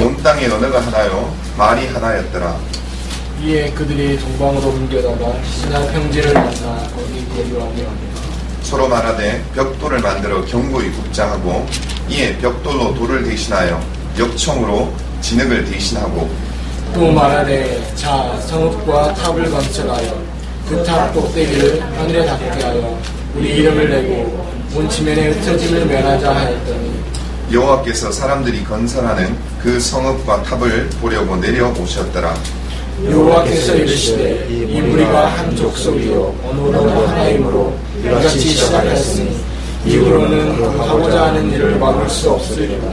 온 땅의 언어가 하나요 말이 하나였더라. 이에 그들이 동방으로 옮겨다가 시나 평지를 만나 거기 거주하게 하니라. 서로 말하되 벽돌을 만들어 견고히 굽자 하고 이에 벽돌로 돌을 대신하여 역청으로 진흙을 대신하고 또 말하되 자 성읍과 탑을 건설하여 그 탑 꼭대기를 하늘에 닿게 하여 우리 이름을 내고 온 지면에 흩어짐을 면하자 하였더니 여호와께서 사람들이 건설하는 그 성읍과 탑을 보려고 내려오셨더라. 여호와께서 이르시되 이 무리가 한 족속이요 언어도 하나이므로 이같이 시작하였으니 이후로는 그 하고자 하는 일을 막을 수 없으리라.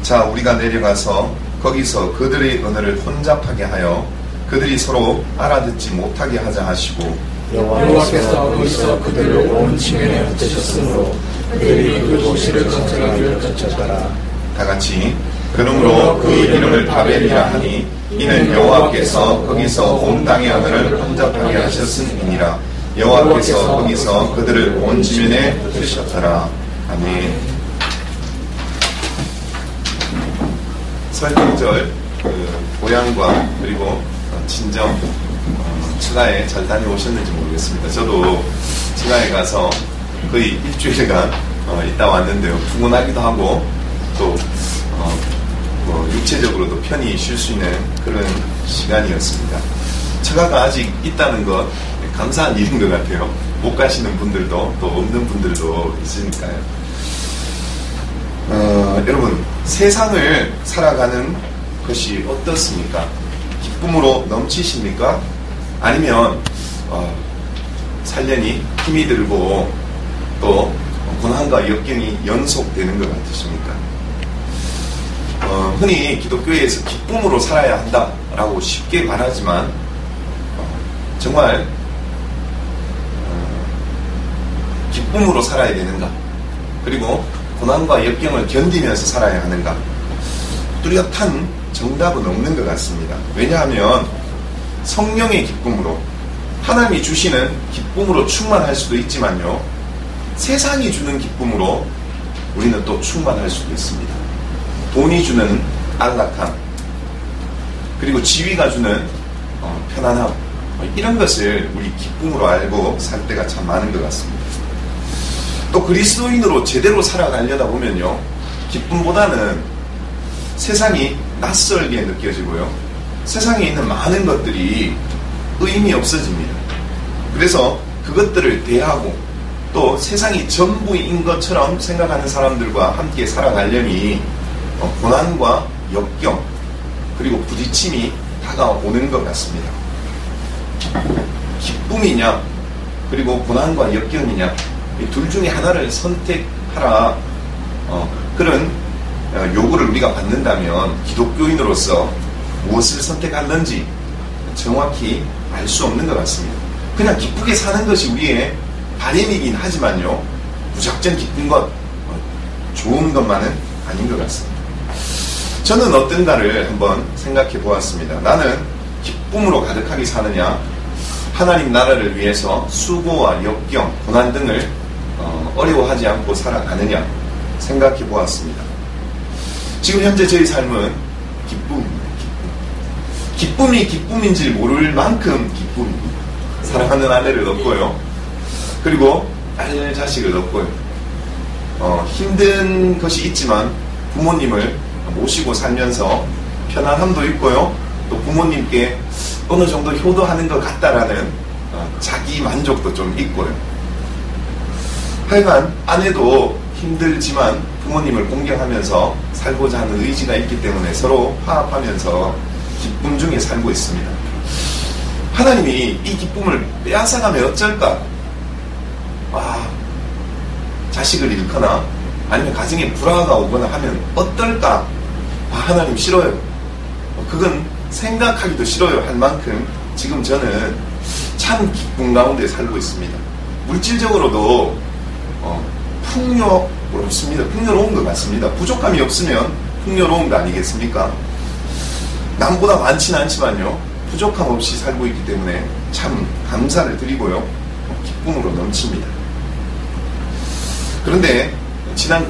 자 우리가 내려가서 거기서 그들의 언어를 혼잡하게 하여 그들이 서로 알아듣지 못하게 하자 하시고 여호와께서 거기서 그들을 온 지면에 흩으셨으므로 그들이 그 도시를 건설하기를 거쳤더라. 다같이 그러므로 그 이름을 바벨이라 하니 이는 여호와께서 거기서 온 땅의 언어를 혼잡하게 하셨음이니라. 여호와께서 거기서 그들을 온 지면에 흩으셨더라. 아멘. 설경절 고향과 그리고 친정 처가에 잘 다녀오셨는지 모르겠습니다. 저도 처가에 가서 거의 일주일간 있다 왔는데요. 피곤하기도 하고 또 육체적으로도 편히 쉴 수 있는 그런 시간이었습니다. 처가가 아직 있다는 것 감사한 일인 것 같아요. 못 가시는 분들도 또 없는 분들도 있으니까요. 여러분 세상을 살아가는 것이 어떻습니까? 기쁨으로 넘치십니까? 아니면 살려니 힘이 들고 또 고난과 역경이 연속되는 것 같으십니까? 흔히 기독교에서 기쁨으로 살아야 한다라고 쉽게 말하지만 정말 기쁨으로 살아야 되는가? 그리고 고난과 역경을 견디면서 살아야 하는가? 뚜렷한 정답은 없는 것 같습니다. 왜냐하면 성령의 기쁨으로 하나님이 주시는 기쁨으로 충만할 수도 있지만요, 세상이 주는 기쁨으로 우리는 또 충만할 수도 있습니다. 돈이 주는 안락함, 그리고 지위가 주는 편안함, 이런 것을 우리 기쁨으로 알고 살 때가 참 많은 것 같습니다. 또 그리스도인으로 제대로 살아가려다 보면요, 기쁨보다는 세상이 낯설게 느껴지고요, 세상에 있는 많은 것들이 의미 없어집니다. 그래서 그것들을 대하고 또 세상이 전부인 것처럼 생각하는 사람들과 함께 살아가려니 고난과 역경 그리고 부딪힘이 다가오는 것 같습니다. 기쁨이냐 그리고 고난과 역경이냐, 이 둘 중에 하나를 선택하라, 그런 요구를 우리가 받는다면 기독교인으로서 무엇을 선택할는지 정확히 알 수 없는 것 같습니다. 그냥 기쁘게 사는 것이 우리의 바람이긴 하지만요, 무작정 기쁜 것, 좋은 것만은 아닌 것 같습니다. 저는 어떤가를 한번 생각해 보았습니다. 나는 기쁨으로 가득하게 사느냐, 하나님 나라를 위해서 수고와 역경, 고난 등을 어려워하지 않고 살아가느냐 생각해 보았습니다. 지금 현재 저희 삶은 기쁨입니다. 기쁨이 기쁨인지 모를 만큼 기쁨입니다. 사랑하는 아내를 얻고요, 그리고 딸 자식을 얻고요, 힘든 것이 있지만 부모님을 모시고 살면서 편안함도 있고요, 또 부모님께 어느 정도 효도하는 것 같다라는 자기 만족도 좀 있고요. 하여간 아내도 힘들지만 부모님을 공경하면서 살고자 하는 의지가 있기 때문에 서로 화합하면서 기쁨 중에 살고 있습니다. 하나님이 이 기쁨을 빼앗아가면 어쩔까? 자식을 잃거나 아니면 가정에 불화가 오거나 하면 어떨까? 하나님 싫어요. 그건 생각하기도 싫어요 할 만큼 지금 저는 참 기쁨 가운데 살고 있습니다. 물질적으로도 풍요롭습니다. 풍요로운 것 같습니다. 부족함이 없으면 풍요로운 거 아니겠습니까? 남보다 많지는 않지만요, 부족함 없이 살고 있기 때문에 참 감사를 드리고요, 기쁨으로 넘칩니다. 그런데 지난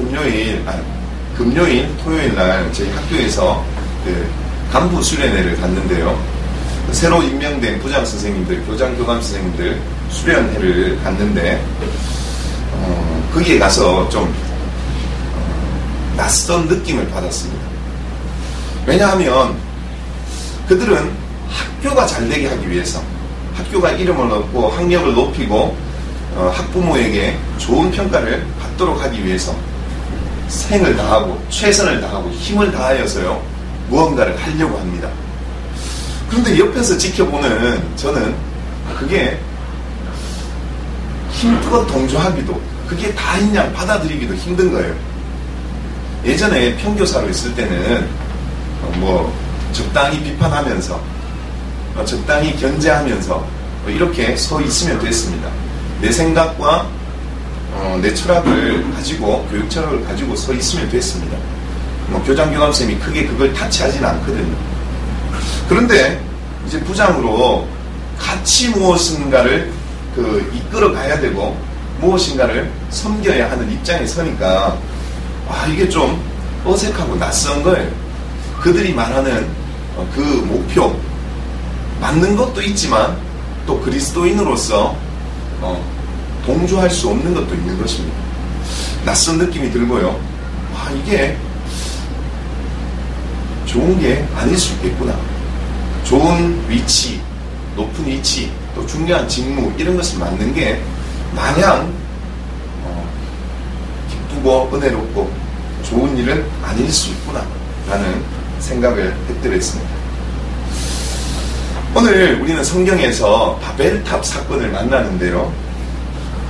금요일, 토요일 날 저희 학교에서 간부 수련회를 갔는데요. 새로 임명된 부장 선생님들, 교장 교감 선생님들 수련회를 갔는데 거기에 가서 좀 낯선 느낌을 받았습니다. 왜냐하면 그들은 학교가 잘 되게 하기 위해서, 학교가 이름을 얻고 학력을 높이고 학부모에게 좋은 평가를 받도록 하기 위해서 생을 다하고 최선을 다하고 힘을 다하여서요 무언가를 하려고 합니다. 그런데 옆에서 지켜보는 저는 그게 힘껏 동조하기도, 그게 다인 양 받아들이기도 힘든 거예요. 예전에 평교사로 있을 때는 적당히 비판하면서 적당히 견제하면서 이렇게 서 있으면 됐습니다. 내 생각과 내 철학을 가지고, 교육 철학을 가지고 서 있으면 됐습니다. 교장 교감쌤이 크게 그걸 타치하지는 않거든요. 그런데 이제 부장으로 같이 무엇인가를 이끌어 가야 되고 무엇인가를 섬겨야 하는 입장에 서니까 이게 좀 어색하고 낯선 거예요. 그들이 말하는 그 목표, 맞는 것도 있지만 또 그리스도인으로서 동조할 수 없는 것도 있는 것입니다. 낯선 느낌이 들고요. 이게 좋은 게 아닐 수 있겠구나. 좋은 위치, 높은 위치, 또 중요한 직무, 이런 것을 맡는 게 마냥 기쁘고 은혜롭고 좋은 일은 아닐 수 있구나 라는 생각을 했더랬습니다. 오늘 우리는 성경에서 바벨탑 사건을 만나는데요.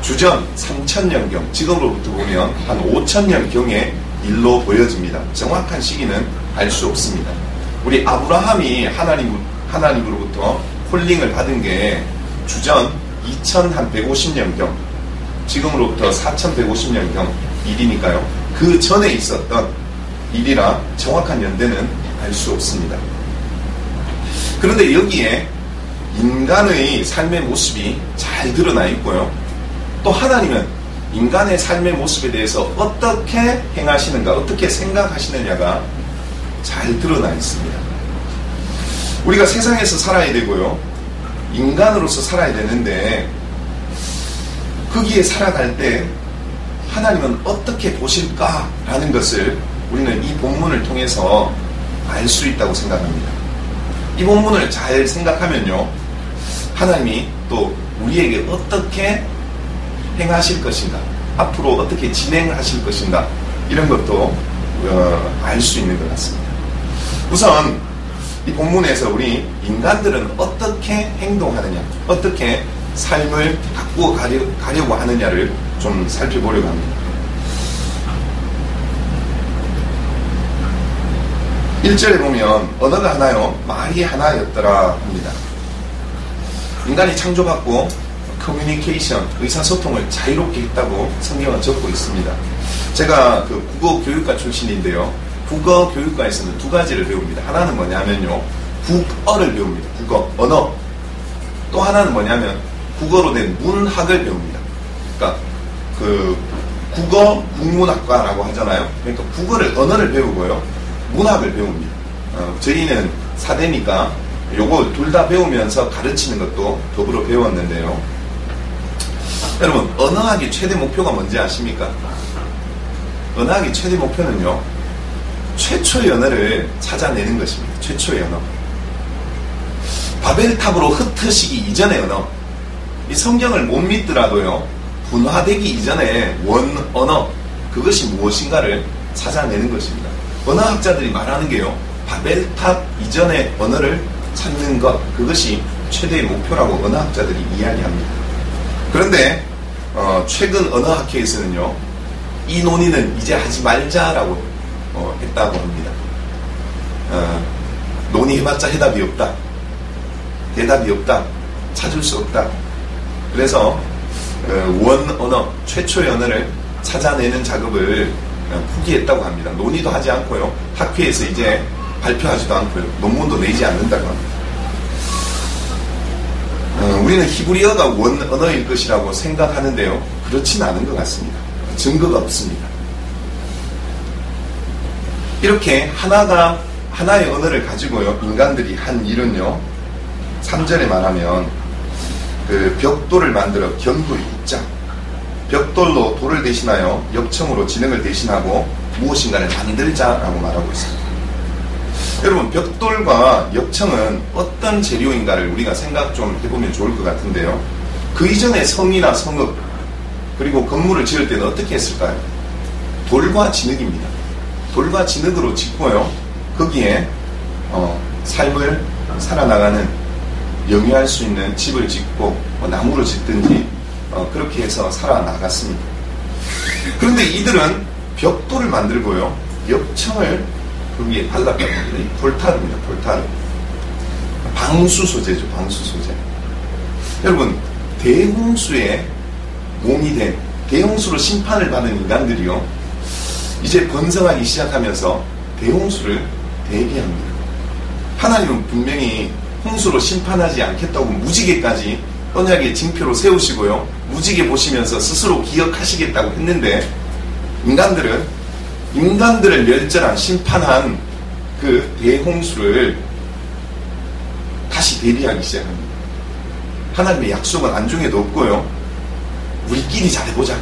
주전 3000년경, 지금으로부터 보면 한 5000년경의 일로 보여집니다. 정확한 시기는 알 수 없습니다. 우리 아브라함이 하나님으로부터 콜링을 받은 게 주전 2150년경, 지금으로부터 4150년경 일이니까요. 그 전에 있었던 일이라 정확한 연대는 알 수 없습니다. 그런데 여기에 인간의 삶의 모습이 잘 드러나 있고요. 또 하나님은 인간의 삶의 모습에 대해서 어떻게 행하시는가, 어떻게 생각하시느냐가 잘 드러나 있습니다. 우리가 세상에서 살아야 되고요. 인간으로서 살아야 되는데 거기에 살아갈 때 하나님은 어떻게 보실까라는 것을 우리는 이 본문을 통해서 알 수 있다고 생각합니다. 이 본문을 잘 생각하면요. 하나님이 또 우리에게 어떻게 행하실 것인가, 앞으로 어떻게 진행하실 것인가, 이런 것도 알 수 있는 것 같습니다. 우선 이 본문에서 우리 인간들은 어떻게 행동하느냐, 어떻게 삶을 바꾸어 가려고 하느냐를 좀 살펴보려고 합니다. 1절에 보면 언어가 하나요 말이 하나였더라 합니다. 인간이 창조받고 커뮤니케이션, 의사소통을 자유롭게 했다고 성경은 적고 있습니다. 제가 그 국어교육과 출신인데요. 국어교육과에서는 두 가지를 배웁니다. 하나는 뭐냐면요, 국어를 배웁니다. 국어, 언어. 또 하나는 뭐냐면 국어로 된 문학을 배웁니다. 그러니까 그 국어 국문학과라고 하잖아요. 그러니까 국어를, 언어를 배우고요, 문학을 배웁니다. 저희는 사대니까 요거 둘 다 배우면서 가르치는 것도 더불어 배웠는데요. 여러분, 언어학의 최대 목표가 뭔지 아십니까? 언어학의 최대 목표는요, 최초의 언어를 찾아내는 것입니다. 최초의 언어. 바벨탑으로 흩어지기 이전의 언어. 이 성경을 못 믿더라도요, 분화되기 이전의 원 언어, 그것이 무엇인가를 찾아내는 것입니다. 언어학자들이 말하는 게요, 바벨탑 이전의 언어를 찾는 것, 그것이 최대의 목표라고 언어학자들이 이야기합니다. 그런데 최근 언어학회에서는요, 이 논의는 이제 하지 말자라고 했다고 합니다. 논의해봤자 해답이 없다, 대답이 없다, 찾을 수 없다. 그래서 원 언어, 최초의 언어를 찾아내는 작업을 포기했다고 합니다. 논의도 하지 않고요, 학회에서 이제 발표하지도 않고요, 논문도 내지 않는다고 합니다. 우리는 히브리어가 원 언어일 것이라고 생각하는데요, 그렇지는 않은 것 같습니다. 증거가 없습니다. 이렇게 하나가 하나의 언어를 가지고요, 인간들이 한 일은요, 3절에 말하면, 그 벽돌을 만들어 견고히 굽자. 벽돌로 돌을 대신하여 역청으로 지능을 대신하고 무엇인가를 만들자라고 말하고 있습니다. 여러분, 벽돌과 역청은 어떤 재료인가를 우리가 생각 좀 해보면 좋을 것 같은데요. 그 이전에 성이나 성읍, 그리고 건물을 지을 때는 어떻게 했을까요? 돌과 진흙입니다. 돌과 진흙으로 짓고요, 거기에 삶을 살아나가는, 영위할 수 있는 집을 짓고 나무로 짓든지 그렇게 해서 살아나갔습니다. 그런데 이들은 벽돌을 만들고요, 역청을 그 위에 발랐다고 합니다. 이 폴타르입니다. 폴타르. 방수 소재죠. 방수 소재. 여러분, 대홍수에 몸이 된, 대홍수로 심판을 받은 인간들이요, 이제 번성하기 시작하면서 대홍수를 대비합니다. 하나님은 분명히 홍수로 심판하지 않겠다고 무지개까지 언약의 징표로 세우시고요, 무지개 보시면서 스스로 기억하시겠다고 했는데, 인간들을 멸절한, 심판한 그 대홍수를 다시 대비하기 시작합니다. 하나님의 약속은 안중에도 없고요, 우리끼리 잘해보자,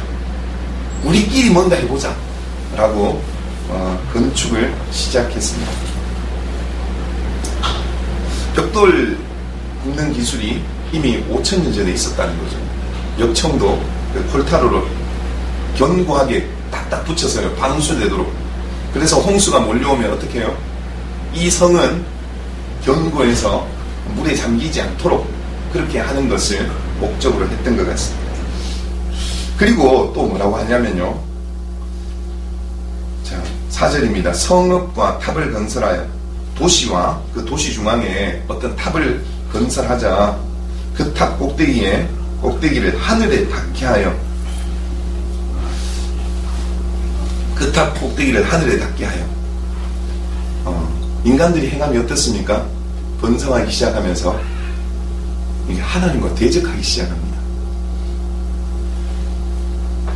우리끼리 뭔가 해보자 라고 건축을 시작했습니다. 벽돌 굽는 기술이 이미 5,000년 전에 있었다는 거죠. 역청도 폴타르로 견고하게 딱딱 붙여서요, 방수되도록. 그래서 홍수가 몰려오면 어떻게 해요? 이 성은 견고해서 물에 잠기지 않도록 그렇게 하는 것을 목적으로 했던 것 같습니다. 그리고 또 뭐라고 하냐면요, 자, 4절입니다. 성읍과 탑을 건설하여, 도시와 그 도시 중앙에 어떤 탑을 건설하자. 그 탑 꼭대기를 하늘에 닿게 하여, 그 탑 꼭대기를 하늘에 닿게 하여. 인간들이 행함이 어떻습니까? 번성하기 시작하면서 하나님과 대적하기 시작합니다.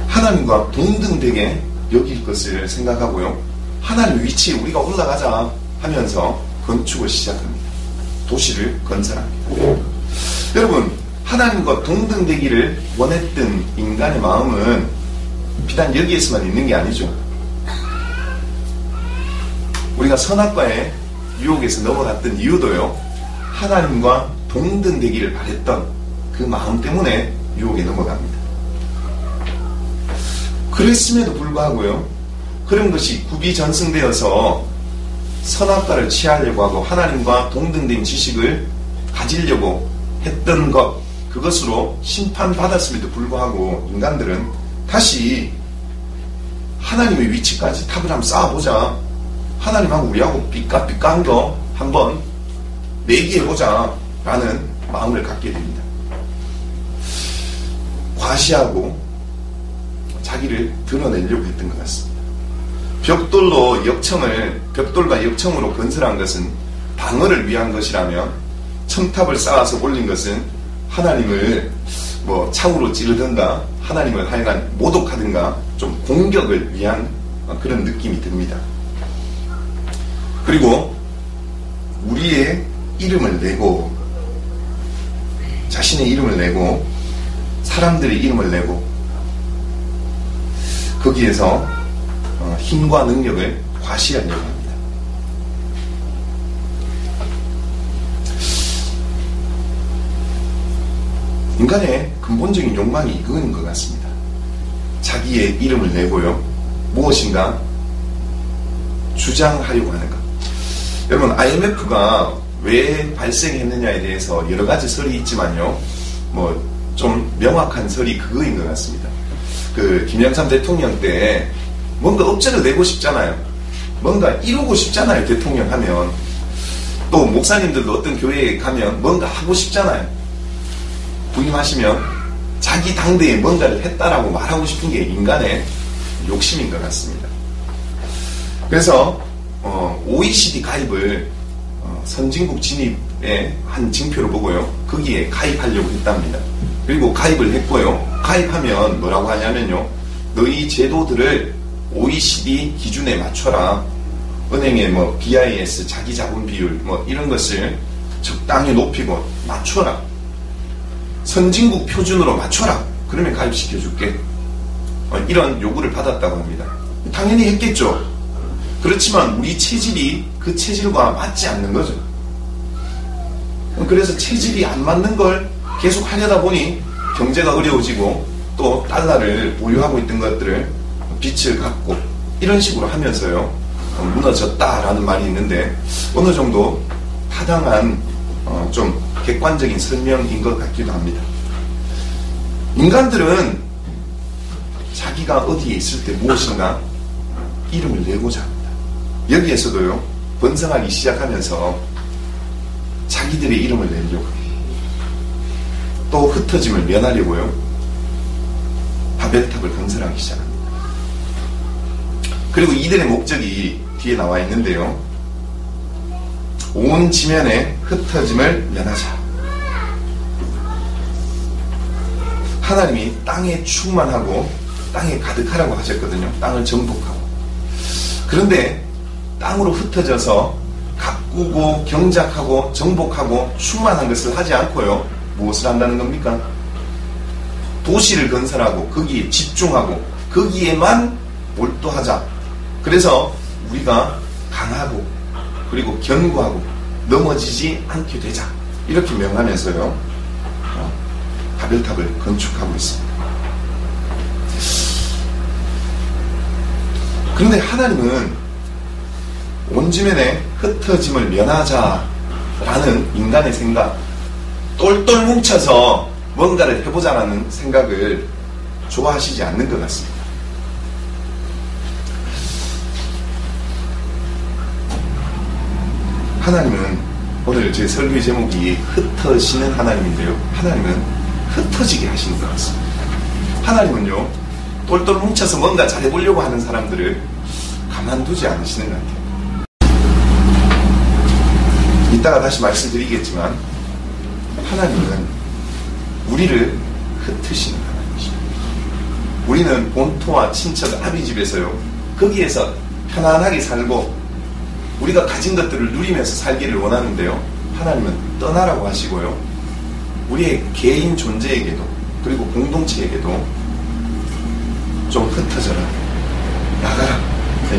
하나님과 동등되게 여길 것을 생각하고요, 하나님 위치에 우리가 올라가자 하면서 건축을 시작합니다. 도시를 건설합니다. 여러분, 하나님과 동등되기를 원했던 인간의 마음은 비단 여기에서만 있는 게 아니죠. 우리가 선악과의 유혹에서 넘어갔던 이유도요, 하나님과 동등되기를 바랬던 그 마음 때문에 유혹에 넘어갑니다. 그랬음에도 불구하고요, 그런 것이 구비전승되어서 선악과를 취하려고 하고 하나님과 동등된 지식을 가지려고 했던 것, 그것으로 심판받았음에도 불구하고 인간들은 다시 하나님의 위치까지 탑을 한번 쌓아보자, 하나님하고 우리하고 삐까삐까한 거 한번 내기해보자 라는 마음을 갖게 됩니다. 과시하고 자기를 드러내려고 했던 것 같습니다. 벽돌과 역청으로 건설한 것은 방어를 위한 것이라면, 첨탑을 쌓아서 올린 것은 하나님을 창으로 찌르든가 하나님을 하여간 모독하든가 좀 공격을 위한 그런 느낌이 듭니다. 그리고 우리의 이름을 내고, 자신의 이름을 내고, 사람들의 이름을 내고, 거기에서 힘과 능력을 과시하려고 합니다. 인간의 근본적인 욕망이 이거인 것 같습니다. 자기의 이름을 내고요, 무엇인가 주장하려고 하는 것. 여러분, IMF가 왜 발생했느냐에 대해서 여러 가지 설이 있지만요, 좀 명확한 설이 그거인 것 같습니다. 김영삼 대통령 때 뭔가 업적을 내고 싶잖아요. 뭔가 이루고 싶잖아요. 대통령 하면. 또 목사님들도 어떤 교회에 가면 뭔가 하고 싶잖아요. 부임하시면 자기 당대에 뭔가를 했다라고 말하고 싶은 게 인간의 욕심인 것 같습니다. 그래서 OECD 가입을 선진국 진입의 한 징표로 보고요, 거기에 가입하려고 했답니다. 그리고 가입을 했고요, 가입하면 뭐라고 하냐면요, 너희 제도들을 OECD 기준에 맞춰라. 은행의 뭐 BIS, 자기 자본 비율 뭐 이런 것을 적당히 높이고 맞춰라. 선진국 표준으로 맞춰라. 그러면 가입시켜줄게. 이런 요구를 받았다고 합니다. 당연히 했겠죠. 그렇지만 우리 체질이 그 체질과 맞지 않는 거죠. 그래서 체질이 안 맞는 걸 계속 하려다 보니 경제가 어려워지고 또 달러를 보유하고 있던 것들을 빚을 갚고 이런 식으로 하면서요 무너졌다라는 말이 있는데 어느 정도 타당한 좀 객관적인 설명인 것 같기도 합니다. 인간들은 자기가 어디에 있을 때 무엇인가 이름을 내고자 합니다. 여기에서도요 번성하기 시작하면서 자기들의 이름을 내려고 또 흩어짐을 면하려고요 바벨탑을 건설하기 시작합니다. 그리고 이들의 목적이 뒤에 나와 있는데요 온 지면에 흩어짐을 면하자. 하나님이 땅에 충만하고 땅에 가득하라고 하셨거든요. 땅을 정복하고. 그런데 땅으로 흩어져서 가꾸고 경작하고 정복하고 충만한 것을 하지 않고요 무엇을 한다는 겁니까? 도시를 건설하고 거기에 집중하고 거기에만 몰두하자. 그래서 우리가 강하고 그리고 견고하고 넘어지지 않게 되자. 이렇게 명하면서요 바벨탑을 건축하고 있습니다. 그런데 하나님은 온 지면에 흩어짐을 면하자라는 인간의 생각, 똘똘 뭉쳐서 뭔가를 해보자라는 생각을 좋아하시지 않는 것 같습니다. 하나님은 오늘 제 설교의 제목이 흩어지는 하나님인데요. 하나님은 흩어지게 하시는 것 같습니다. 하나님은요 똘똘 뭉쳐서 뭔가 잘해보려고 하는 사람들을 가만두지 않으시는 것 같아요. 이따가 다시 말씀드리겠지만 하나님은 우리를 흩으시는 하나님이십니다. 우리는 본토와 친척 아비집에서요 거기에서 편안하게 살고 우리가 가진 것들을 누리면서 살기를 원하는데요 하나님은 떠나라고 하시고요 우리의 개인 존재에게도 그리고 공동체에게도 좀 흩어져라, 나가라,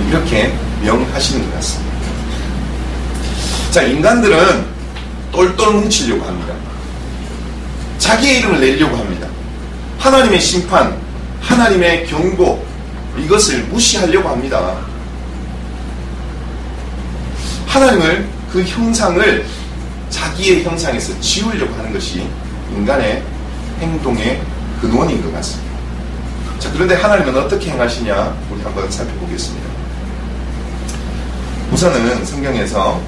이렇게 명하시는 것 같습니다. 자, 인간들은 똘똘 뭉치려고 합니다. 자기의 이름을 내려고 합니다. 하나님의 심판, 하나님의 경고, 이것을 무시하려고 합니다. 하나님을 그 형상을 자기의 형상에서 지우려고 하는 것이 인간의 행동의 근원인 것 같습니다. 자, 그런데 하나님은 어떻게 행하시냐 우리 한번 살펴보겠습니다. 우선은 성경에서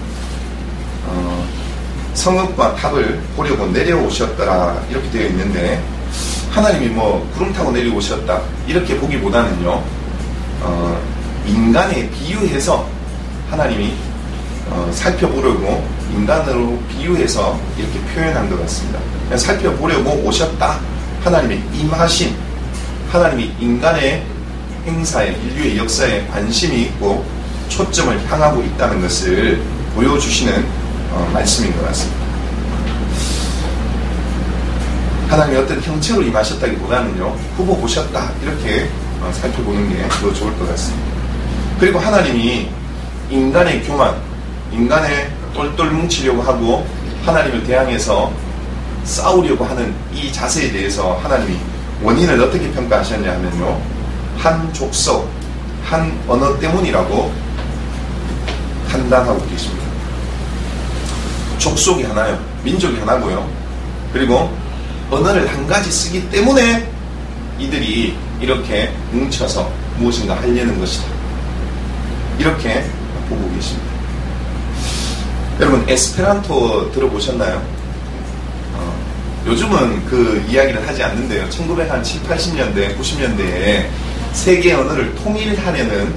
성읍과 탑을 보려고 내려오셨더라 이렇게 되어 있는데 하나님이 뭐 구름 타고 내려오셨다 이렇게 보기보다는요 인간에 비유해서 하나님이 살펴보려고 인간으로 비유해서 이렇게 표현한 것 같습니다. 살펴보려고 오셨다. 하나님의 임하심, 하나님이 인간의 행사에, 인류의 역사에 관심이 있고 초점을 향하고 있다는 것을 보여주시는 말씀인 것 같습니다. 하나님이 어떤 형체로 임하셨다기보다는요 후보 보셨다 이렇게 살펴보는 게 더 좋을 것 같습니다. 그리고 하나님이 인간의 교만, 인간의 똘똘 뭉치려고 하고 하나님을 대항해서 싸우려고 하는 이 자세에 대해서 하나님이 원인을 어떻게 평가하셨냐 하면요 한 족속, 한 언어 때문이라고 판단하고 계십니다. 족속이 하나요, 민족이 하나고요 그리고 언어를 한 가지 쓰기 때문에 이들이 이렇게 뭉쳐서 무엇인가 하려는 것이다 이렇게 보고 계십니다. 여러분 에스페란토 들어보셨나요? 요즘은 그 이야기를 하지 않는데요 1970, 80년대, 90년대에 세계 언어를 통일하려는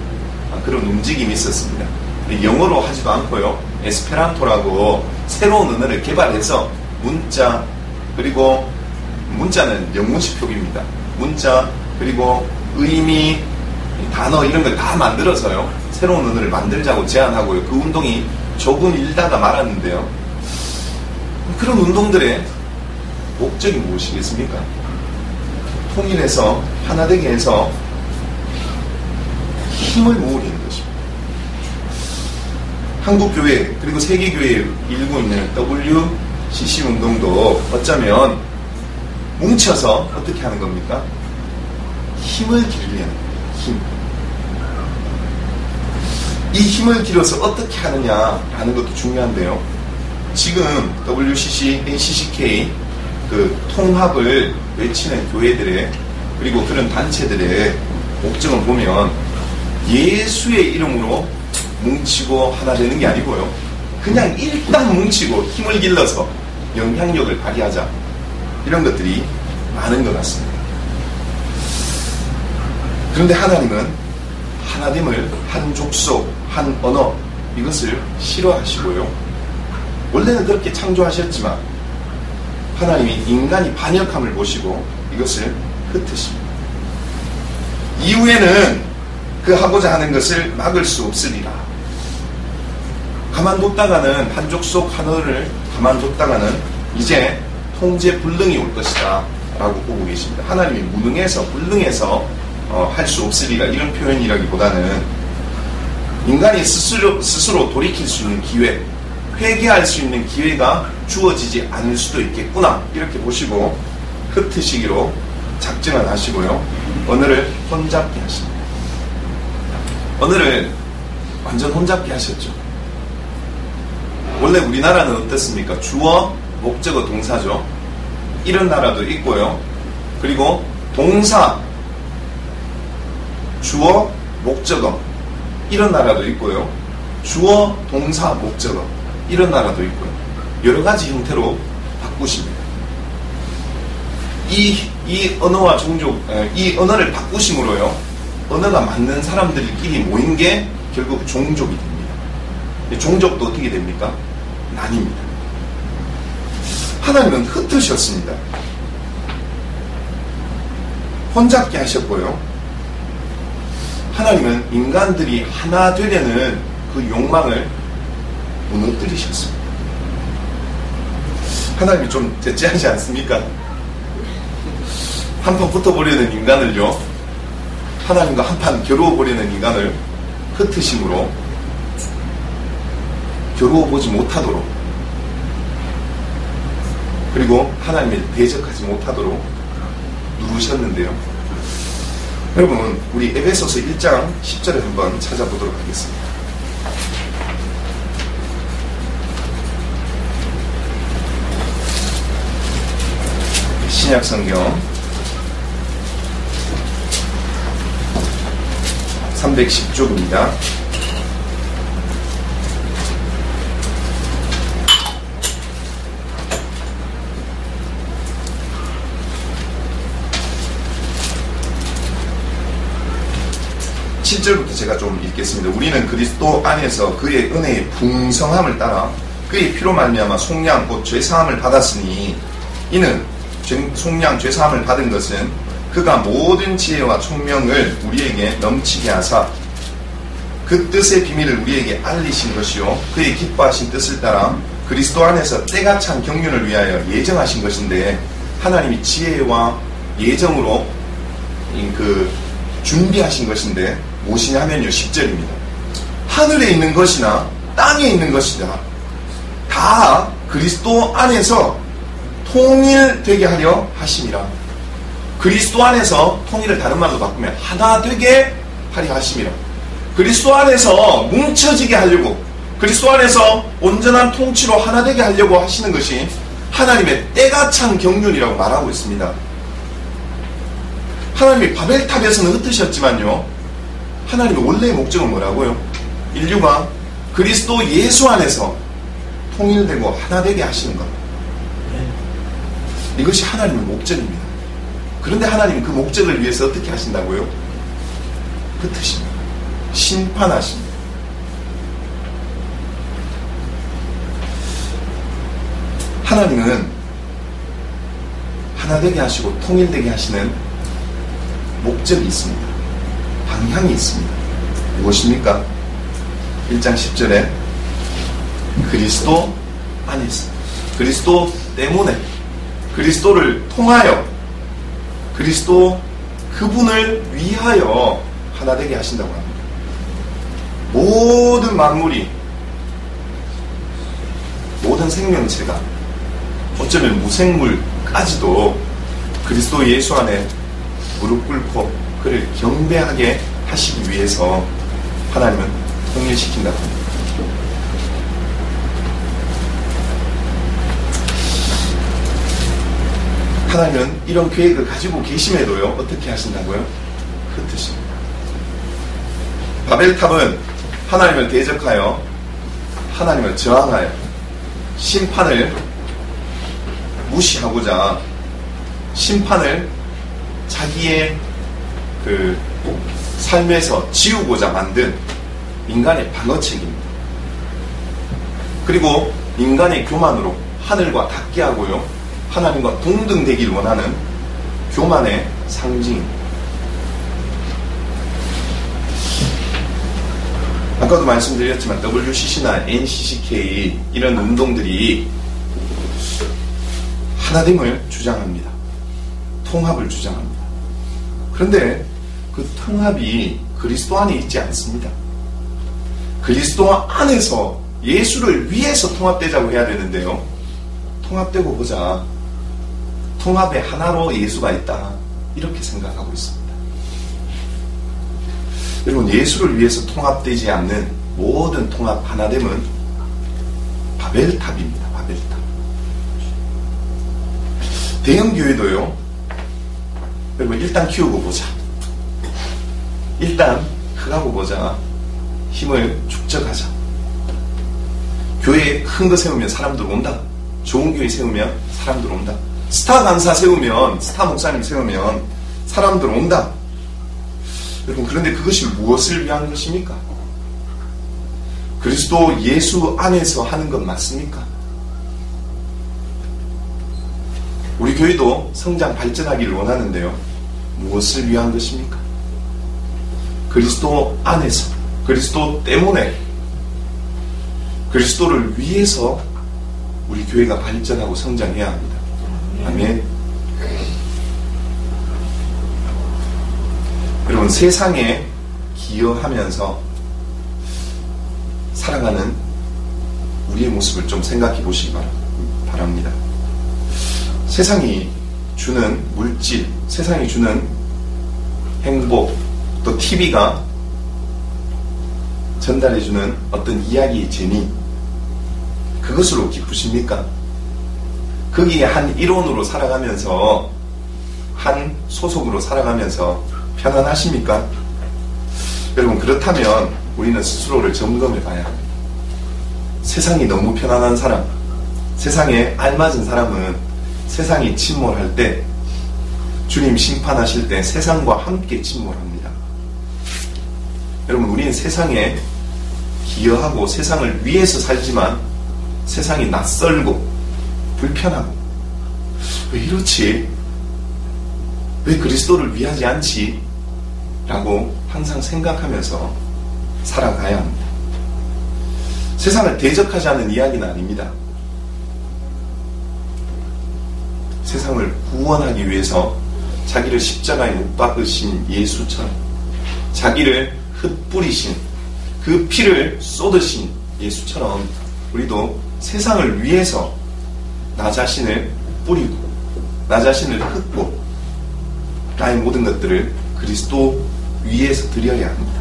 그런 움직임이 있었습니다. 영어로 하지도 않고요 에스페란토라고 새로운 언어를 개발해서 문자, 그리고 문자는 영문식 표기입니다. 문자, 그리고 의미, 단어 이런 걸 다 만들어서요 새로운 언어를 만들자고 제안하고요. 그 운동이 조금 일다가 말았는데요. 그런 운동들의 목적이 무엇이겠습니까? 통일해서 하나되게 해서 힘을 모으려는 것입니다. 한국교회 그리고 세계교회에 일고 있는 WCC 운동도 어쩌면 뭉쳐서 어떻게 하는 겁니까? 힘을 기르려는 거예요. 힘. 이 힘을 기려서 어떻게 하느냐라는 것도 중요한데요. 지금 WCC, NCCK 그 통합을 외치는 교회들의 그리고 그런 단체들의 목적을 보면 예수의 이름으로 뭉치고 하나 되는 게 아니고요. 그냥 일단 뭉치고 힘을 길러서 영향력을 발휘하자. 이런 것들이 많은 것 같습니다. 그런데 하나님은 하나됨을 한 족속, 한 언어 이것을 싫어하시고요. 원래는 그렇게 창조하셨지만 하나님이 인간이 반역함을 보시고 이것을 흩으십니다. 이후에는 그 하고자 하는 것을 막을 수 없으리라. 가만뒀다가는 한 족속 한 언어를 가만뒀다가는 이제 통제 불능이 올 것이다 라고 보고 계십니다. 하나님이 무능해서 불능해서 할 수 없으리라 이런 표현이라기보다는 인간이 스스로 돌이킬 수 있는 기회, 회개할 수 있는 기회가 주어지지 않을 수도 있겠구나 이렇게 보시고 흩으시기로 작정을 하시고요. 언어를 혼잡게 하십니다. 언어를 완전 혼잡게 하셨죠. 원래 우리나라는 어떻습니까? 주어, 목적어, 동사죠. 이런 나라도 있고요. 그리고 동사, 주어, 목적어 이런 나라도 있고요. 주어, 동사, 목적어 이런 나라도 있고요. 여러 가지 형태로 바꾸십니다. 이 언어와 이 언어를 바꾸심으로요. 언어가 맞는 사람들끼리 모인 게 결국 종족이 됩니다. 종족도 어떻게 됩니까? 나뉩니다. 하나님은 흩으셨습니다. 혼잡게 하셨고요. 하나님은 인간들이 하나 되려는 그 욕망을 무너뜨리셨습니다. 하나님이 좀 대체하지 않습니까? 한판 붙어보려는 인간을요, 하나님과 한판 겨루어보려는 인간을 흩으심으로 겨루어보지 못하도록, 그리고 하나님을 대적하지 못하도록 누르셨는데요. 여러분, 우리 에베소서 1장 10절을 한번 찾아보도록 하겠습니다. 신약성경 310쪽입니다. (7절부터) 제가 좀 읽겠습니다. 우리는 그리스도 안에서 그의 은혜의 풍성함을 따라 그의 피로 말미암아 속량 곧 죄사함을 받았으니, 이는 속량 죄사함을 받은 것은 그가 모든 지혜와 총명을 우리에게 넘치게 하사 그 뜻의 비밀을 우리에게 알리신 것이요 그의 기뻐하신 뜻을 따라 그리스도 안에서 때가 찬 경륜을 위하여 예정하신 것인데, 하나님이 지혜와 예정으로 그 준비하신 것인데 무엇이냐 하면요, 10절입니다. 하늘에 있는 것이나 땅에 있는 것이나 다 그리스도 안에서 통일되게 하려 하심이라. 그리스도 안에서 통일을 다른 말로 바꾸면 하나 되게 하려 하심이라. 그리스도 안에서 뭉쳐지게 하려고, 그리스도 안에서 온전한 통치로 하나 되게 하려고 하시는 것이 하나님의 때가 찬 경륜이라고 말하고 있습니다. 하나님이 바벨탑에서는 흩으셨지만요, 하나님의 원래의 목적은 뭐라고요? 인류가 그리스도 예수 안에서 통일되고 하나 되게 하시는 것. 이것이 하나님의 목적입니다. 그런데 하나님은 그 목적을 위해서 어떻게 하신다고요? 흩으십니다. 심판하십니다. 하나님은 하나 되게 하시고 통일되게 하시는 목적이 있습니다. 방향이 있습니다. 무엇입니까? 1장 10절에 그리스도 안에서, 그리스도 때문에, 그리스도를 통하여, 그리스도 그분을 위하여 하나 되게 하신다고 합니다. 모든 만물이, 모든 생명체가, 어쩌면 무생물까지도 그리스도 예수 안에 무릎 꿇고 그를 경배하게 하시기 위해서 하나님은 통일시킨다고 합니다. 하나님은 이런 계획을 가지고 계심에도요, 어떻게 하신다고요? 흩으십니다. 바벨탑은 하나님을 대적하여 하나님을 저항하여 심판을 무시하고자 심판을 자기의 그 삶에서 지우고자 만든 인간의 방어책입니다. 그리고 인간의 교만으로 하늘과 닿게 하고요, 하나님과 동등되기를 원하는 교만의 상징입니다. 아까도 말씀드렸지만 WCC나 NCCK 이런 운동들이 하나됨을 주장합니다. 통합을 주장합니다. 그런데 그 통합이 그리스도 안에 있지 않습니다. 그리스도 안에서 예수를 위해서 통합되자고 해야 되는데요, 통합되고 보자 통합의 하나로 예수가 있다, 이렇게 생각하고 있습니다. 여러분, 예수를 위해서 통합되지 않는 모든 통합 하나됨은 바벨탑입니다. 바벨탑. 대형교회도요, 여러분, 일단 키우고 보자, 일단 크가고 보자, 힘을 축적하자. 교회에 큰 거 세우면 사람들 온다. 좋은 교회 세우면 사람들 온다. 스타 강사 세우면, 스타 목사님 세우면 사람들 온다. 여러분, 그런데 그것이 무엇을 위한 것입니까? 그리스도 예수 안에서 하는 것 맞습니까? 우리 교회도 성장 발전하기를 원하는데요, 무엇을 위한 것입니까? 그리스도 안에서, 그리스도 때문에, 그리스도를 위해서 우리 교회가 발전하고 성장해야 합니다. 아멘. 여러분, 세상에 기여하면서 살아가는 우리의 모습을 좀 생각해 보시기 바랍니다. 세상이 주는 물질, 세상이 주는 행복, 또 TV가 전달해주는 어떤 이야기 재미, 그것으로 기쁘십니까? 거기에 한 일원으로 살아가면서, 한 소속으로 살아가면서 편안하십니까? 여러분, 그렇다면 우리는 스스로를 점검해 봐야 합니다. 세상이 너무 편안한 사람, 세상에 알맞은 사람은 세상이 침몰할 때, 주님 심판하실 때 세상과 함께 침몰합니다. 여러분, 우리는 세상에 기여하고 세상을 위해서 살지만 세상이 낯설고 불편하고, 왜 이렇지? 왜 그리스도를 위하지 않지? 라고 항상 생각하면서 살아가야 합니다. 세상을 대적하지 않은 이야기는 아닙니다. 세상을 구원하기 위해서 자기를 십자가에 못 박으신 예수처럼, 자기를 흩뿌리신, 그 피를 쏟으신 예수처럼 우리도 세상을 위해서 나 자신을 뿌리고, 나 자신을 흩고, 나의 모든 것들을 그리스도 위에서 드려야 합니다.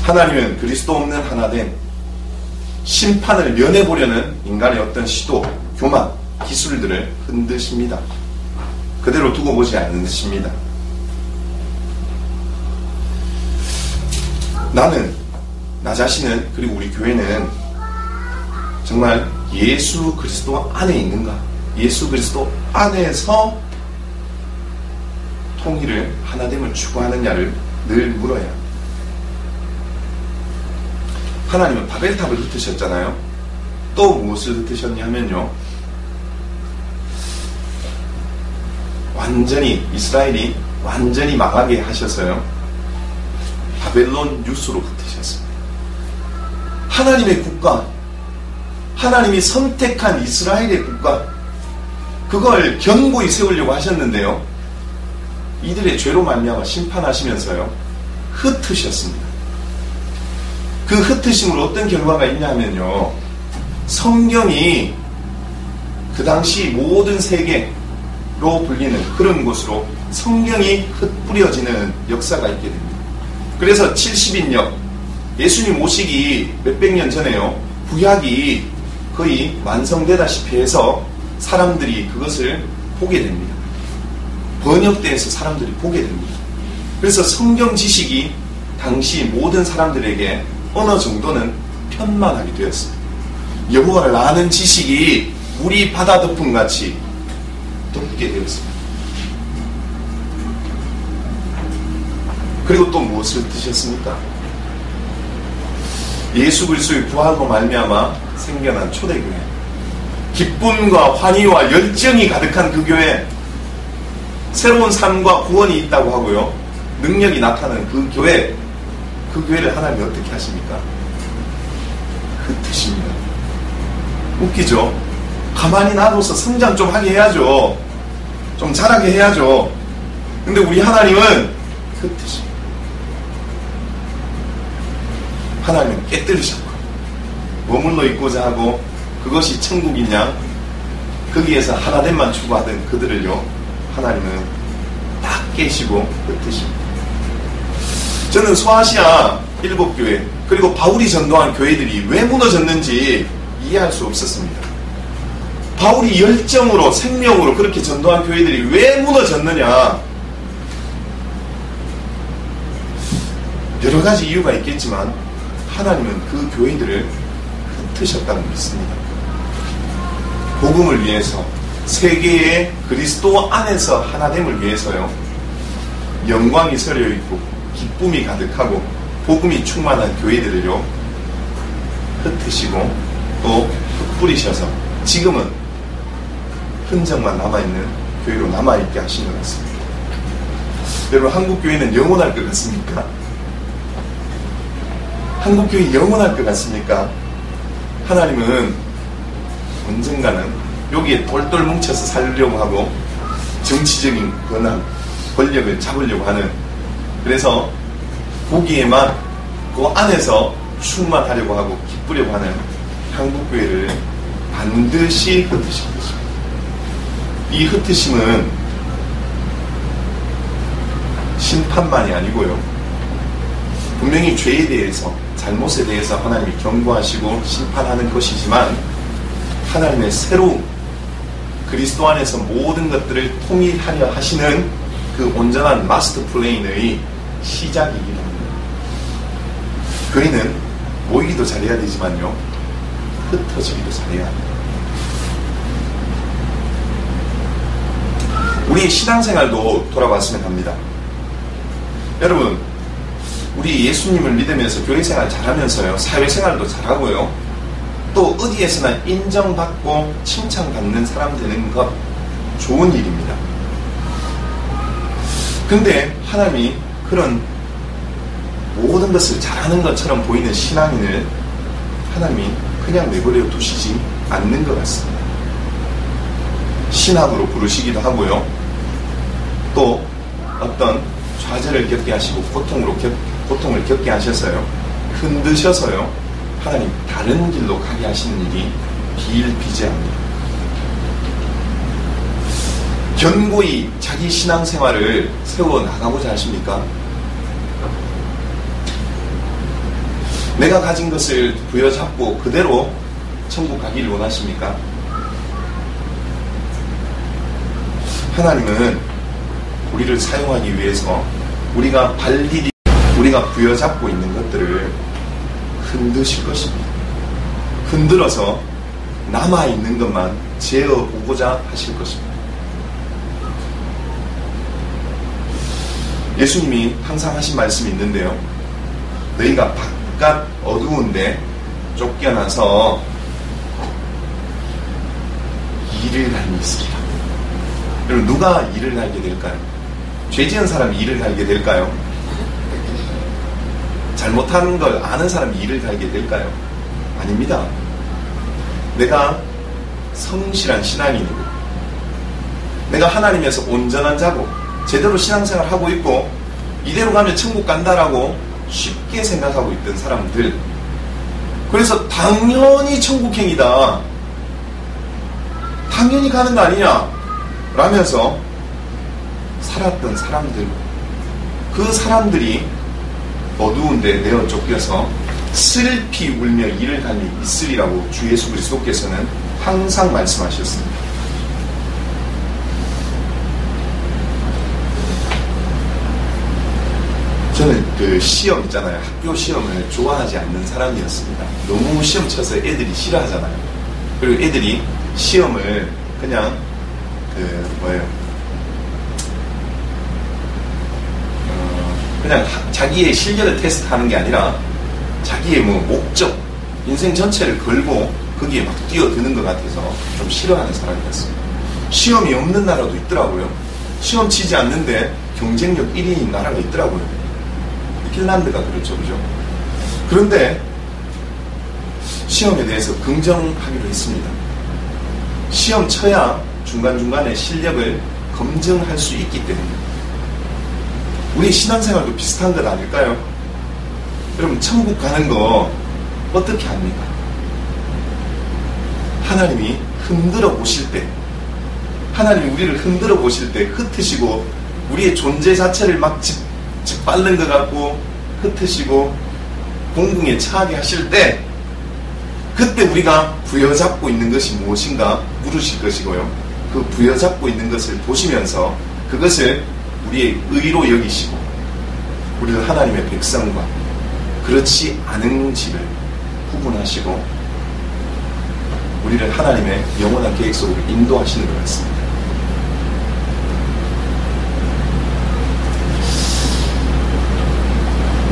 하나님은 그리스도 없는 하나됨, 심판을 면해보려는 인간의 어떤 시도, 교만, 기술들을 흔드십니다. 그대로 두고 보지 않으십니다. 나는, 나 자신은, 그리고 우리 교회는 정말 예수 그리스도 안에 있는가? 예수 그리스도 안에서 통일을, 하나됨을 추구하느냐를 늘 물어야 합니다. 하나님은 바벨탑을 흩으셨잖아요. 또 무엇을 흩으셨냐 하면요, 완전히, 이스라엘이 완전히 망하게 하셔서요, 바벨론 유수로 흩으셨습니다. 하나님의 국가, 하나님이 선택한 이스라엘의 국가, 그걸 견고히 세우려고 하셨는데요, 이들의 죄로 말미암아 심판하시면서요 흩으셨습니다. 그 흩으심으로 어떤 결과가 있냐면요, 성경이 그 당시 모든 세계로 불리는 그런 곳으로 성경이 흩뿌려지는 역사가 있게 됩니다. 그래서 70인역, 예수님 오시기 몇백 년 전에요, 구약이 거의 완성되다시피 해서 사람들이 그것을 보게 됩니다. 번역돼서 사람들이 보게 됩니다. 그래서 성경 지식이 당시 모든 사람들에게 어느 정도는 편만하게 되었습니다. 여호와를 아는 지식이 우리 바다 덮음같이 덮게 되었습니다. 그리고 또 무엇을 드셨습니까? 예수 그리스도의 부활로 말미암아 생겨난 초대교회, 기쁨과 환희와 열정이 가득한 그 교회, 새로운 삶과 구원이 있다고 하고요, 능력이 나타나는 그 교회, 그 교회를 하나님이 어떻게 하십니까? 흩으십니다. 웃기죠? 가만히 놔둬서 성장 좀 하게 해야죠. 좀 자라게 해야죠. 근데 우리 하나님은 흩으십니다. 하나님은 깨뜨리셨고 머물러 있고자 하고 그것이 천국이냐, 거기에서 하나됨만 추구하던 그들을요 하나님은 딱 깨시고 흩으십니다. 저는 소아시아 7교회 그리고 바울이 전도한 교회들이 왜 무너졌는지 이해할 수 없었습니다. 바울이 열정으로 생명으로 그렇게 전도한 교회들이 왜 무너졌느냐, 여러 가지 이유가 있겠지만 하나님은 그 교회들을 흩으셨다는 믿습니다. 복음을 위해서, 세계의 그리스도 안에서 하나됨을 위해서요, 영광이 서려 있고 기쁨이 가득하고 복음이 충만한 교회들을요 흩으시고 또 흩뿌리셔서 지금은 흔적만 남아있는 교회로 남아있게 하신 것 같습니다. 여러분, 한국교회는 영원할 것 같습니까? 한국교회 영원할 것 같습니까? 하나님은 언젠가는 여기에 똘똘 뭉쳐서 살려고 하고 정치적인 권한, 권력을 잡으려고 하는, 그래서 거기에만 그 안에서 충만하려고 하고 기쁘려고 하는 한국교회를 반드시 흩으실 것입니다. 이 흩으심은 심판만이 아니고요, 분명히 죄에 대해서, 잘못에 대해서 하나님이 경고하시고 심판하는 것이지만 하나님의 새로운 그리스도 안에서 모든 것들을 통일하려 하시는 그 온전한 마스터 플레인의 시작이기도 합니다. 교회는 모이기도 잘해야 되지만요, 흩어지기도 잘해야 합니다. 우리의 신앙생활도 돌아봤으면 합니다. 여러분, 우리 예수님을 믿으면서 교회생활 잘하면서요, 사회생활도 잘하고요, 또 어디에서나 인정받고 칭찬받는 사람 되는 것 좋은 일입니다. 근데 하나님이 그런 모든 것을 잘하는 것처럼 보이는 신앙인을 하나님이 그냥 내버려 두시지 않는 것 같습니다. 신학으로 부르시기도 하고요, 또 어떤 좌절을 겪게 하시고 고통을 겪게 하셔서요, 흔드셔서요 하나님 다른 길로 가게 하시는 일이 비일비재합니다. 견고히 자기 신앙생활을 세워나가고자 하십니까? 내가 가진 것을 부여잡고 그대로 천국 가기를 원하십니까? 하나님은 우리를 사용하기 위해서 우리가 우리가 부여잡고 있는 것들을 흔드실 것입니다. 흔들어서 남아있는 것만 재어보고자 하실 것입니다. 예수님이 항상 하신 말씀이 있는데요, 너희가 바깥 어두운데 쫓겨나서 일을 갈미 있으리라. 여러분, 누가 일을 갈게 될까요? 죄 지은 사람이 일을 갈게 될까요? 잘못하는 걸 아는 사람이 이를 갈게 될까요? 아닙니다. 내가 성실한 신앙인이고 내가 하나님에서 온전한 자고 제대로 신앙생활을 하고 있고 이대로 가면 천국 간다라고 쉽게 생각하고 있던 사람들, 그래서 당연히 천국행이다, 당연히 가는 거 아니냐 라면서 살았던 사람들, 그 사람들이 어두운데 내어 쫓겨서 슬피 울며 이를 갈미 있으리라고 주 예수 그리스도께서는 항상 말씀하셨습니다. 저는 그 시험 있잖아요. 학교 시험을 좋아하지 않는 사람이었습니다. 너무 시험 쳐서 애들이 싫어하잖아요. 그리고 애들이 시험을 그냥 그냥 자기의 실력을 테스트하는 게 아니라 자기의 목적, 인생 전체를 걸고 거기에 막 뛰어드는 것 같아서 좀 싫어하는 사람이었습니다. 시험이 없는 나라도 있더라고요. 시험 치지 않는데 경쟁력 1위인 나라가 있더라고요. 핀란드가 그렇죠, 그죠? 그런데 시험에 대해서 긍정하기로 했습니다. 시험 쳐야 중간중간에 실력을 검증할 수 있기 때문에. 우리 신앙생활도 비슷한 것 아닐까요? 여러분, 천국 가는 거 어떻게 합니까? 하나님이 흔들어 보실 때, 하나님이 우리를 흔들어 보실 때 흩으시고 우리의 존재 자체를 막 짓밟는 것 같고 흩으시고 공궁에 처하게 하실 때, 그때 우리가 부여잡고 있는 것이 무엇인가 물으실 것이고요. 그 부여잡고 있는 것을 보시면서 그것을 우리의 의로 여기시고 우리를 하나님의 백성과 그렇지 않은지를 구분하시고 우리를 하나님의 영원한 계획 속으로 인도하시는 것 같습니다.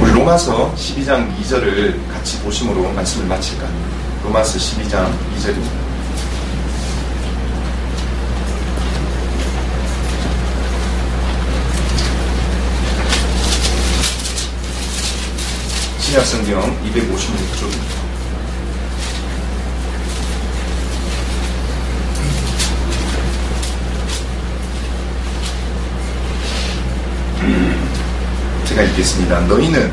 우리 로마서 12장 2절을 같이 보심으로 말씀을 마칠까 합니다. 로마서 12장 2절입니다. 신약성경 256쪽입니다. 제가 읽겠습니다. 너희는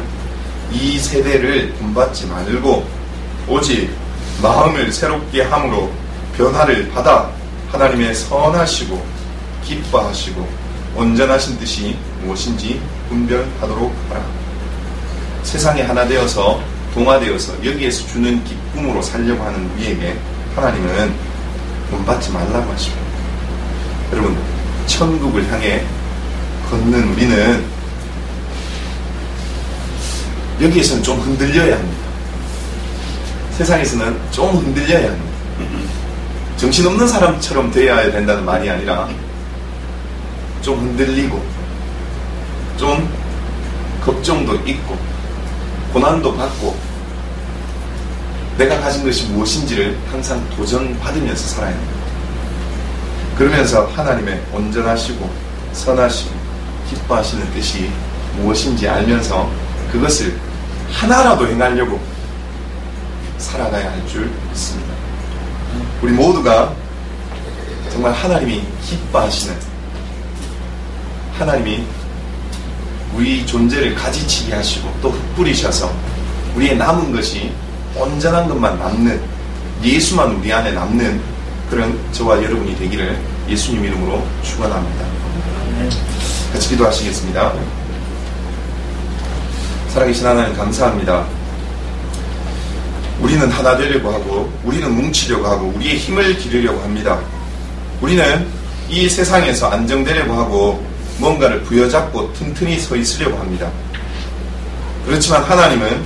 이 세대를 본받지 말고 오직 마음을 새롭게 함으로 변화를 받아 하나님의 선하시고 기뻐하시고 온전하신 뜻이 무엇인지 분별하도록 하라. 세상에 하나 되어서 동화되어서 여기에서 주는 기쁨으로 살려고 하는 우리에게 하나님은 본받지 말라고 하십니다. 여러분, 천국을 향해 걷는 우리는 여기에서는 좀 흔들려야 합니다. 세상에서는 좀 흔들려야 합니다. 정신없는 사람처럼 되어야 된다는 말이 아니라 좀 흔들리고 좀 걱정도 있고 고난도 받고 내가 가진 것이 무엇인지를 항상 도전받으면서 살아야 합니다. 그러면서 하나님의 온전하시고 선하시고 기뻐하시는 뜻이 무엇인지 알면서 그것을 하나라도 행하려고 살아가야 할 줄 믿습니다. 우리 모두가 정말 하나님이 기뻐하시는, 하나님이 우리 존재를 가지치게 하시고 또 흩뿌리셔서 우리의 남은 것이 온전한 것만 남는, 예수만 우리 안에 남는 그런 저와 여러분이 되기를 예수님 이름으로 축원합니다. 같이 기도하시겠습니다. 살아계신 하나님 감사합니다. 우리는 하나 되려고 하고 우리는 뭉치려고 하고 우리의 힘을 기르려고 합니다. 우리는 이 세상에서 안정되려고 하고 뭔가를 부여잡고 튼튼히 서 있으려고 합니다. 그렇지만 하나님은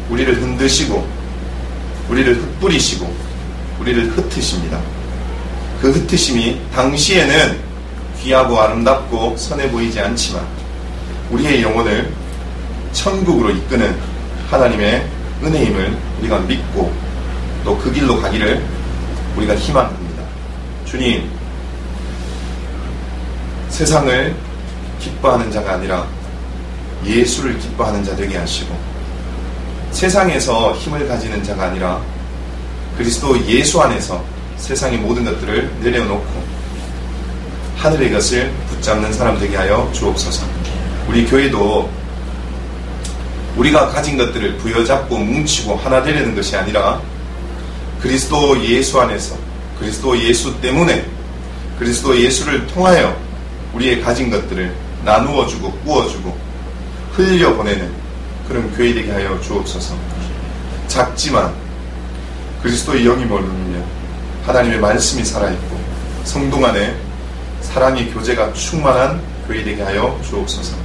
우리를 흔드시고 우리를 흩뿌리시고 우리를 흩으십니다. 그 흩으심이 당시에는 귀하고 아름답고 선해 보이지 않지만 우리의 영혼을 천국으로 이끄는 하나님의 은혜임을 우리가 믿고 또 그 길로 가기를 우리가 희망합니다. 주님, 세상을 기뻐하는 자가 아니라 예수를 기뻐하는 자 되게 하시고, 세상에서 힘을 가지는 자가 아니라 그리스도 예수 안에서 세상의 모든 것들을 내려놓고 하늘의 것을 붙잡는 사람 되게 하여 주옵소서. 우리 교회도 우리가 가진 것들을 부여잡고 뭉치고 하나 되려는 것이 아니라 그리스도 예수 안에서, 그리스도 예수 때문에, 그리스도 예수를 통하여 우리의 가진 것들을 나누어주고 꾸어주고 흘려보내는 그런 교회 되게 하여 주옵소서. 작지만 그리스도의 영이 머무르며 하나님의 말씀이 살아있고 성동 안에 사랑의 교제가 충만한 교회 되게 하여 주옵소서.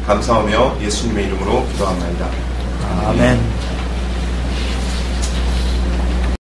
감사하며 예수님의 이름으로 기도합니다. 아멘.